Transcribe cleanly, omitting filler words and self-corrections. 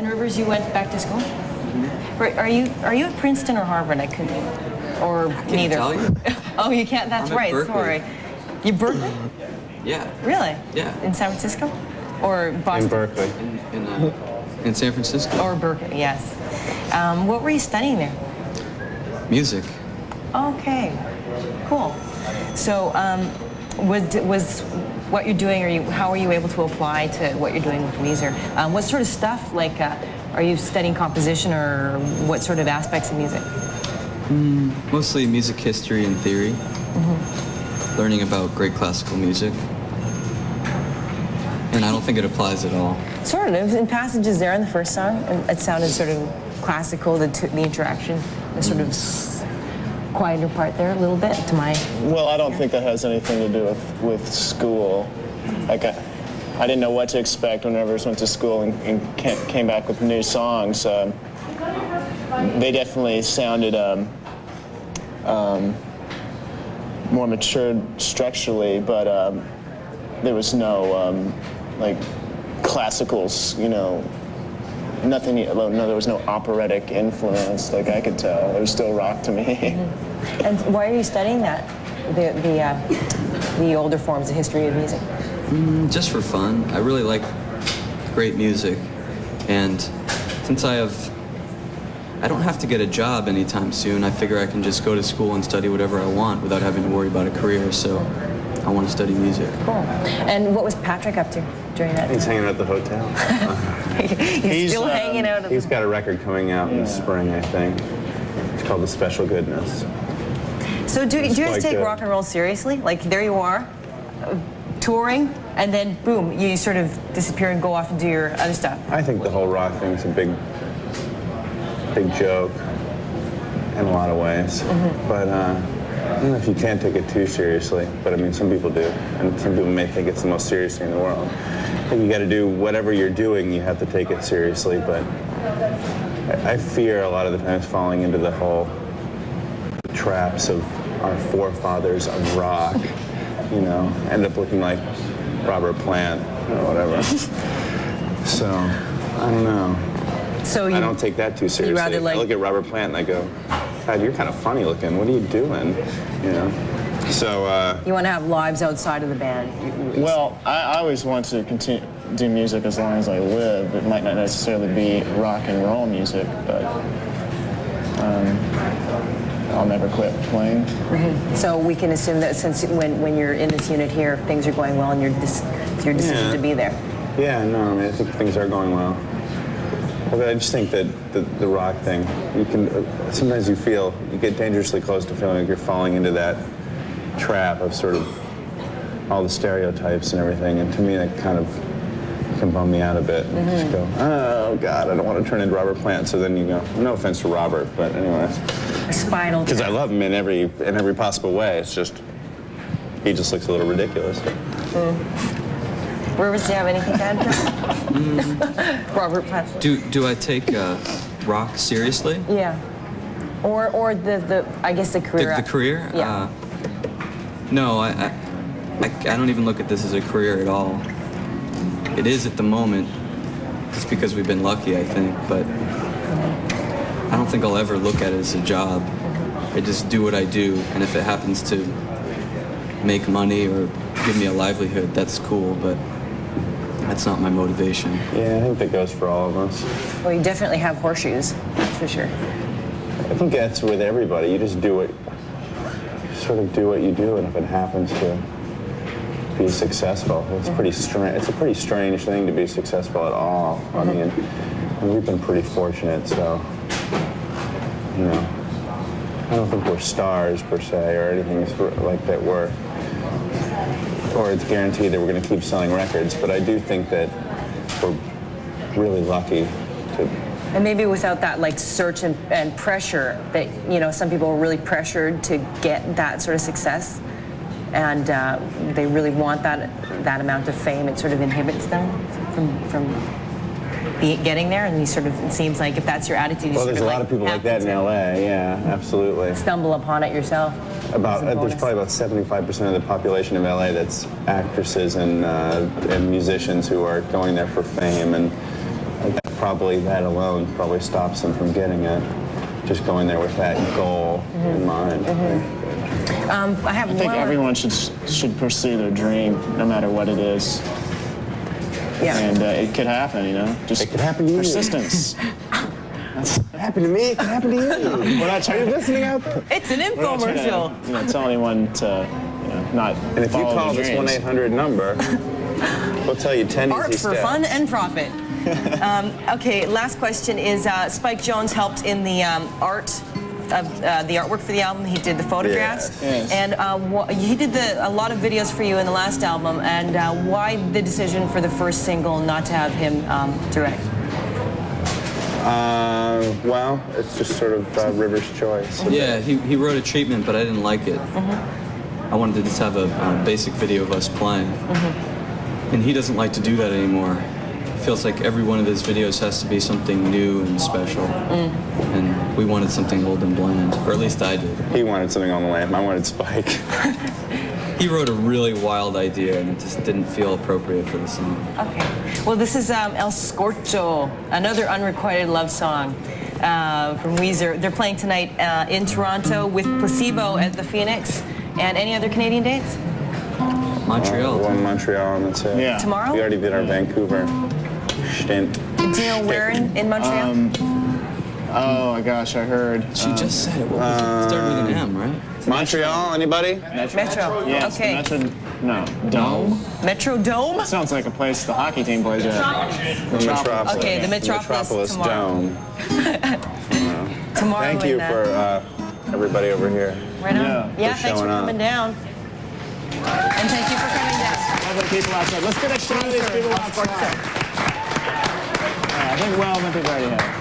And Rivers, you went back to school? Right, are you at Princeton or Harvard? I couldn't, or neither. Tell you. Oh, you can't. That's I'm at right. Berkeley. Sorry. You Berkeley? Yeah. Really? Yeah. In San Francisco, or Boston? In Berkeley. In San Francisco. Or Berkeley, yes. What were you studying there? Music. Okay, cool. So, was what you're doing, how are you able to apply to what you're doing with Weezer? What sort of stuff, like, are you studying composition, or what sort of aspects of music? Mostly music history and theory. Learning about great classical music. And I don't think it applies at all. Sort of. In passages there in the first song, it sounded sort of classical, the interaction, the sort of quieter part there a little bit to my... Well, I don't think that has anything to do with school. Like, I didn't know what to expect whenever I went to school and came back with new songs. They definitely sounded more matured structurally, but there was no like classicals, nothing. No, there was no operatic influence. Like I could tell, it was still rock to me. And why are you studying that? The older forms of history of music? Just for fun. I really like great music, and since I don't have to get a job anytime soon, I figure I can just go to school and study whatever I want without having to worry about a career, so I want to study music. Cool. And what was Patrick up to during that He's time? hanging out at the hotel. He's still hanging out at He's got a record coming out in the spring, I think. It's called The Special Goodness. So do you guys take good. rock and roll seriously? Like, there you are, touring, and then boom, you sort of disappear and go off and do your other stuff. I think the whole rock thing's a big joke in a lot of ways. But I don't know if you can take it too seriously, but I mean, some people do. And some people may think it's the most serious thing in the world. I think you got to do whatever you're doing, you have to take it seriously, but I fear a lot of the times falling into the whole traps of our forefathers of rock, end up looking like Robert Plant or whatever. So, I don't know. So I don't take that too seriously. rather like- I look at Robert Plant and I go, God, you're kind of funny looking. What are you doing? So, you want to have lives outside of the band. Well, I always want to continue do music as long as I live. It might not necessarily be rock and roll music, but I'll never quit playing. So we can assume that since when you're in this unit here, things are going well, and your decision to be there. yeah, no, I mean, I think things are going well. But I just think that the rock thing, you can, sometimes you get dangerously close to feeling like you're falling into that trap of sort of all the stereotypes and everything, and to me that kind of can bum me out a bit. And just go, oh God, I don't want to turn into Robert Plant. So then you go, no offense to Robert, but anyway. Spinal. Because I love him in every possible way. It's just, he just looks a little ridiculous. Rivers, do you have anything to add to that? Robert Plant. Do I take rock seriously? Yeah. Or the I guess the career. The career? Yeah. No, I don't even look at this as a career at all. It is at the moment, just because we've been lucky, I think, but I don't think I'll ever look at it as a job. I just do what I do, and if it happens to make money or give me a livelihood, that's cool, but that's not my motivation. Yeah, I think that goes for all of us. Well, you definitely have horseshoes, that's for sure. I think that's with everybody. You just do it, sort of do what you do, and if it happens to be successful, it's pretty strange. It's a pretty strange thing to be successful at all. I mean, we've been pretty fortunate, so I don't think we're stars per se or anything like that. Or it's guaranteed that we're going to keep selling records. But I do think that we're really lucky to. And maybe without that like search and pressure that, some people are really pressured to get that sort of success, and they really want that amount of fame. It sort of inhibits them from getting there, and it seems like if that's your attitude, Well, there's a lot of people like that in LA. Yeah, absolutely. Stumble upon it yourself. There's probably about 75% of the population of LA that's actresses and musicians who are going there for fame, and probably that alone probably stops them from getting it. Just going there with that goal in mind. I have I think one. everyone should pursue their dream, no matter what it is. Yeah. And it could happen, you know. Just It could happen to you. persistence. It happened to me. It can happen to you. We're not Are trying you to, listening out there? It's an we're not trying infomercial. to tell anyone to not And if you follow call their this dreams. 1-800 number, we'll tell you 10 Art easy for steps. fun and profit. Okay, last question is Spike Jones helped in the art of the artwork for the album. He did the photographs, Yes. and he did a lot of videos for you in the last album. And why the decision for the first single not to have him direct? Well, it's just sort of River's choice. Yeah, he wrote a treatment, but I didn't like it. I wanted to just have a basic video of us playing. And he doesn't like to do that anymore. Feels like every one of his videos has to be something new and special. And we wanted something old and bland, or at least I did. He wanted something on the lamp. I wanted Spike. He wrote a really wild idea, and it just didn't feel appropriate for the song. Okay. Well, this is El Scorcho, another unrequited love song from Weezer. They're playing tonight in Toronto with Placebo at the Phoenix. And any other Canadian dates? Montreal. One Montreal, and that's it. Yeah. Tomorrow? We already did our Vancouver stint. Do you know where in Montreal? Oh my gosh, I heard. She just said it. What was it? It started with an M, right? Montreal, anybody? Metro. Yeah, it's the Okay. Metro. No, Dome. Metro Dome? Sounds like a place the hockey team plays at. The Metropolis. Okay, the Metropolis tomorrow. Dome. Tomorrow. Thank you in, for everybody over here. Right on. Yeah. Yeah, For thanks for showing up. coming down. And thank you for coming down. Lovely people outside. Let's get a shot of these people outside. I think Will, I think we already have.